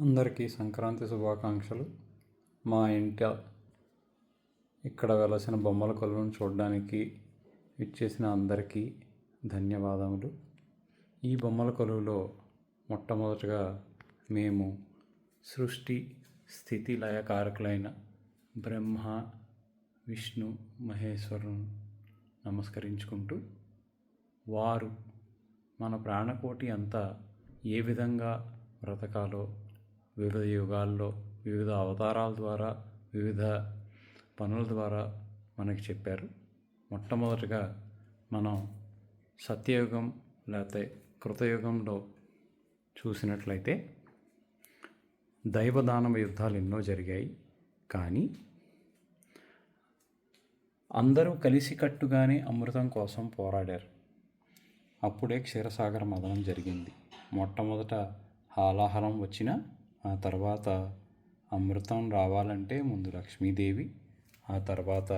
అందరికీ సంక్రాంతి శుభాకాంక్షలు. మా ఇక్కడ వెలసిన బొమ్మల కొలువును చూడడానికి ఇచ్చేసిన అందరికీ ధన్యవాదములు. ఈ బొమ్మల కొలువులో మొట్టమొదటిగా మేము సృష్టి స్థితి లయకారకులైన బ్రహ్మ, విష్ణు, మహేశ్వరుని నమస్కరించుకుంటూ, వారు మన ప్రాణకోటి అంతా ఏ విధంగా బ్రతకాలో వివిధ యుగాల్లో వివిధ అవతారాల ద్వారా వివిధ పనుల ద్వారా మనకి చెప్పారు. మొట్టమొదటిగా మనం సత్యయుగం లేకపోతే కృతయుగంలో చూసినట్లయితే దైవదానవ యుద్ధాలు ఎన్నో జరిగాయి. కానీ అందరూ కలిసికట్టుగానే అమృతం కోసం పోరాడారు. అప్పుడే క్షీరసాగర మథనం జరిగింది. మొట్టమొదట హాలాహలం వచ్చిన ఆ తర్వాత అమృతం రావాలంటే ముందు లక్ష్మీదేవి, ఆ తర్వాత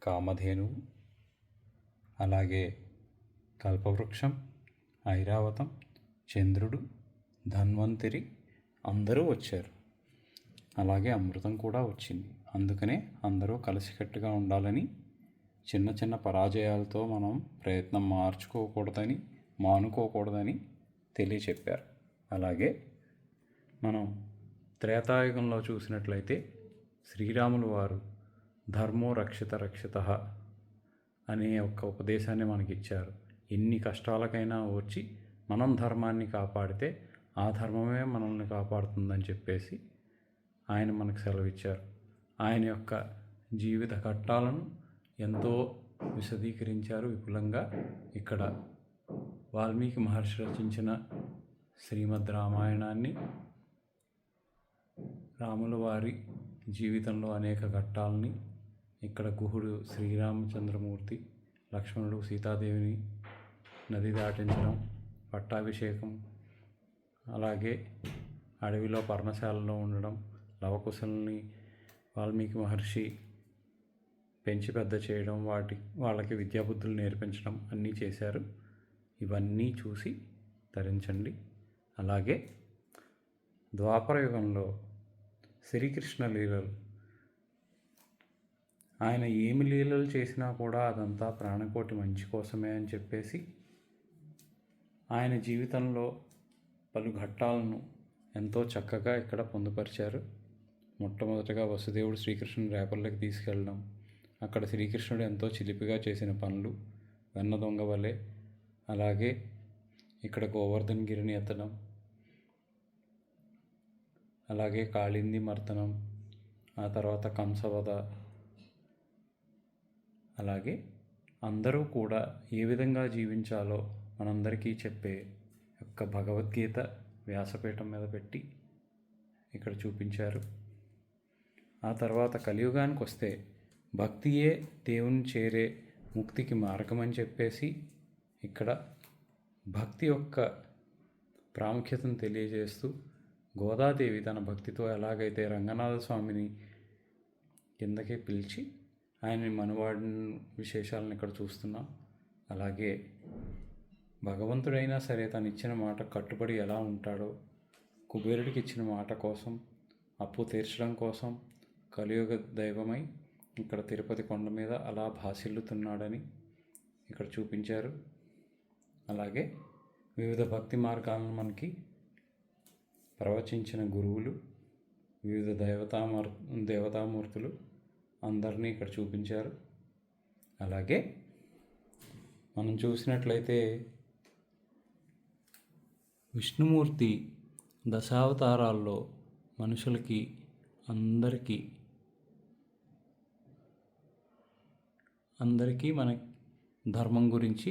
కామధేనువు, అలాగే కల్పవృక్షం, ఐరావతం, చంద్రుడు, ధన్వంతరి అందరూ వచ్చారు. అలాగే అమృతం కూడా వచ్చింది. అందుకనే అందరూ కలిసికట్టుగా ఉండాలని, చిన్న చిన్న పరాజయాలతో మనం ప్రయత్నం మానుకోకూడదని తెలియచెప్పారు. అలాగే మనం త్రేతాయుగంలో చూసినట్లయితే శ్రీరాములు వారు ధర్మో రక్షిత అనే ఒక ఉపదేశాన్ని మనకిచ్చారు. ఎన్ని కష్టాలకైనా ఓర్చి మనం ధర్మాన్ని కాపాడితే ఆ ధర్మమే మనల్ని కాపాడుతుందని చెప్పేసి ఆయన మనకు సెలవిచ్చారు. ఆయన యొక్క జీవిత ఘట్టాలను ఎంతో విశదీకరించారు విపులంగా. ఇక్కడ వాల్మీకి మహర్షి రచించిన శ్రీమద్ రామాయణాన్ని రాముల వారి జీవితంలో అనేక ఘట్టాలని, ఇక్కడ గుహుడు శ్రీరామచంద్రమూర్తి, లక్ష్మణుడు సీతాదేవిని నది దాటించడం, పట్టాభిషేకం, అలాగే అడవిలో పర్ణశాలలో ఉండడం, లవకుశల్ని వాల్మీకి మహర్షి పెంచి పెద్ద చేయడం, వాళ్ళకి విద్యాబుద్ధులు నేర్పించడం అన్నీ చేశారు. ఇవన్నీ చూసి తరించండి. అలాగే ద్వాపర యుగంలో శ్రీకృష్ణ లీలలు, ఆయన ఏమి లీలలు చేసినా కూడా అదంతా ప్రాణకోటి మంచి కోసమే అని చెప్పేసి ఆయన జీవితంలో పలు ఘట్టాలను ఎంతో చక్కగా ఇక్కడ పొందుపరిచారు. మొట్టమొదటిగా వసుదేవుడు శ్రీకృష్ణుని రేపల్లోకి తీసుకెళ్ళడం, అక్కడ శ్రీకృష్ణుడు ఎంతో చిలిపిగా చేసిన పనులు, వెన్న దొంగ వలె. అలాగే ఇక్కడ గోవర్ధన్ గిరిని ఎత్తడం, అలాగే కాళింది మర్దనం, ఆ తర్వాత కంసవధ, అలాగే అందరూ కూడా ఏ విధంగా జీవించాలో మనందరికీ చెప్పే యొక్క భగవద్గీత వ్యాసపీఠం మీద పెట్టి ఇక్కడ చూపించారు. ఆ తర్వాత కలియుగానికి వస్తే భక్తియే దేవుని చేరే ముక్తికి మార్గం అని చెప్పేసి ఇక్కడ భక్తి యొక్క ప్రాముఖ్యతను తెలియజేస్తూ, గోదాదేవి తన భక్తితో ఎలాగైతే రంగనాథ స్వామిని కిందకి పిలిచి ఆయన్ని మనవాడిన విశేషాలను ఇక్కడ చూస్తున్నాం. అలాగే భగవంతుడైనా సరే తను ఇచ్చిన మాట కట్టుబడి ఎలా ఉంటాడో, కుబేరుడికి ఇచ్చిన మాట కోసం, అప్పు తీర్చడం కోసం కలియుగ దైవమై ఇక్కడ తిరుపతి కొండ మీద అలా భాసిల్లుతున్నాడని ఇక్కడ చూపించారు. అలాగే వివిధ భక్తి మార్గాలను మనకి ప్రవచించిన గురువులు, వివిధ దేవతామూర్తులు అందరినీ ఇక్కడ చూపించారు. అలాగే మనం చూసినట్లయితే విష్ణుమూర్తి దశావతారాల్లో మనుషులకి అందరికీ మన ధర్మం గురించి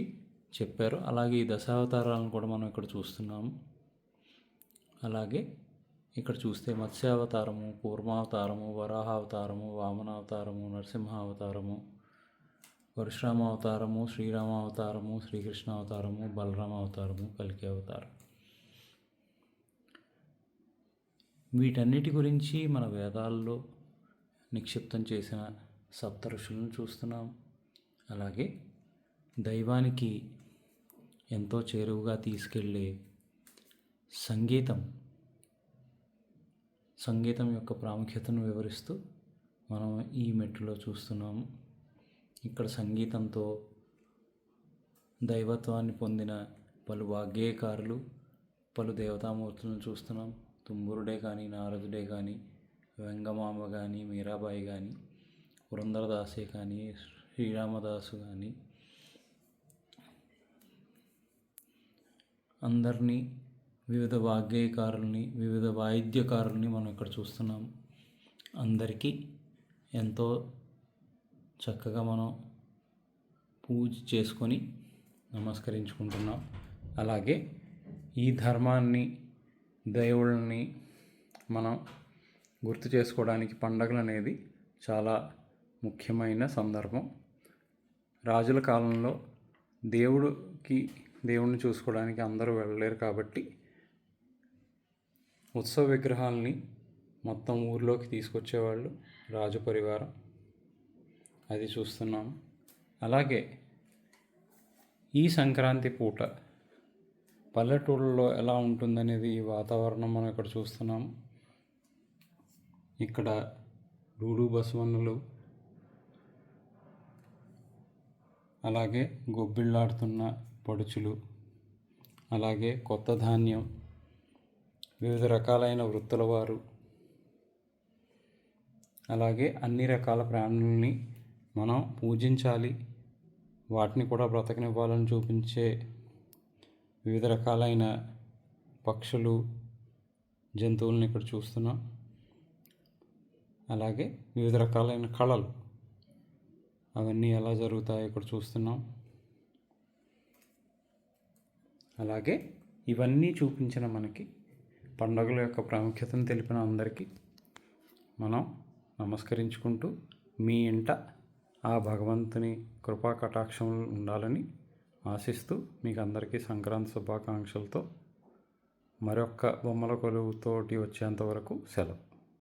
చెప్పారు. అలాగే ఈ దశావతారాలను కూడా మనం ఇక్కడ చూస్తున్నాము. అలాగే ఇక్కడ చూస్తే మత్స్యావతారము, కూర్మావతారము, వరాహావతారము, వామనావతారము, నరసింహావతారము, పరశురామావతారము, శ్రీరామావతారము, శ్రీకృష్ణావతారము, బలరామావతారము, కల్కి అవతారం. వీటన్నిటి గురించి మన వేదాల్లో నిక్షిప్తం చేసిన సప్త ఋషులను చూస్తున్నాం. అలాగే దైవానికి ఎంతో చేరువుగా తీసుకెళ్ళే సంగీతం సంగీతం యొక్క ప్రాముఖ్యతను వివరిస్తూ మనం ఈ మెట్టులో చూస్తున్నాము. ఇక్కడ సంగీతంతో దైవత్వాన్ని పొందిన పలు వాగ్గేయకారులు, పలు దేవతామూర్తులను చూస్తున్నాం. తుంబురుడే కానీ, నారదుడే కానీ, వెంగమాంబ కానీ, మీరాబాయి కానీ, పురంధరదాసే కానీ, శ్రీరామదాసు కానీ అందరినీ, వివిధ వాగ్గేయకారుల్ని, వివిధ వాయిద్యకారుల్ని మనం ఇక్కడ చూస్తున్నాం. అందరికీ ఎంతో చక్కగా మనం పూజ చేసుకొని నమస్కరించుకుంటున్నాం. అలాగే ఈ ధర్మాన్ని, దేవుళ్ళని మనం గుర్తు చేసుకోవడానికి పండగలు అనేది చాలా ముఖ్యమైన సందర్భం. రాజుల కాలంలో దేవుడిని చూసుకోవడానికి అందరూ వెళ్ళలేరు కాబట్టి ఉత్సవ విగ్రహాలని మొత్తం ఊర్లోకి తీసుకొచ్చేవాళ్ళు రాజు పరివారం. అది చూస్తున్నాం. అలాగే ఈ సంక్రాంతి పూట పల్లెటూళ్ళలో ఎలా ఉంటుందనేది ఈ వాతావరణం మనం ఇక్కడ చూస్తున్నాము. ఇక్కడ డూడు బసవన్నలు, అలాగే గొబ్బిళ్ళాడుతున్న పడుచులు, అలాగే కొత్త ధాన్యం, వివిధ రకాలైన వృత్తుల వారు, అలాగే అన్ని రకాల ప్రాణుల్ని మనం పూజించాలి, వాటిని కూడా బ్రతకనివ్వాలని చూపించే వివిధ రకాలైన పక్షులు, జంతువులను ఇక్కడ చూస్తున్నాం. అలాగే వివిధ రకాలైన కళలు, అవన్నీ ఎలా జరుగుతాయో ఇక్కడ చూస్తున్నాం. అలాగే ఇవన్నీ చూపించిన మనకి పండుగల యొక్క ప్రాముఖ్యతను తెలిపిన అందరికీ మనం నమస్కరించుకుంటూ మీ ఇంట ఆ భగవంతుని కృపా కటాక్షములు ఉండాలని ఆశిస్తూ మీకు అందరికీ సంక్రాంతి శుభాకాంక్షలతో మరొక్క బొమ్మల కొలువుతోటి వచ్చేంత వరకు సెలవు.